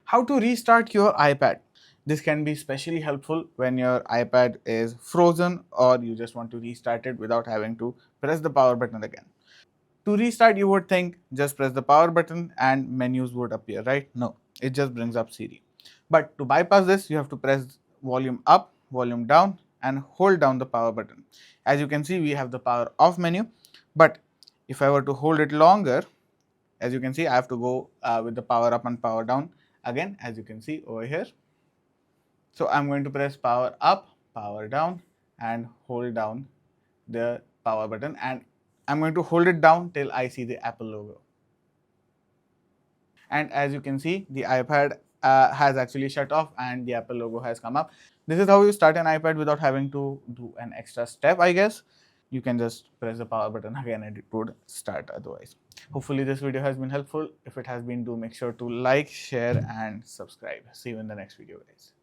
How to restart your iPad. This can be especially helpful when your iPad is frozen or you just want to restart it without having to press the power button again. To restart, you would think just press the power button and menus would appear, right? No, it just brings up Siri. But to bypass this, you have to press volume up, volume down, and hold down the power button. As you can see, we have the power off menu, but if I were to hold it longer, as you can see, I have to go with the power up and power down again, as you can see over here. So I'm going to press power up, power down, and hold down the power button, and I'm going to hold it down till I see the Apple logo. And as you can see, the iPad has actually shut off and the Apple logo has come up. This is how you start an iPad without having to do an extra step, I guess. You can just press the power button again and it would start otherwise. Hopefully this video has been helpful. If it has been, do make sure to like, share and subscribe. See you in the next video, guys.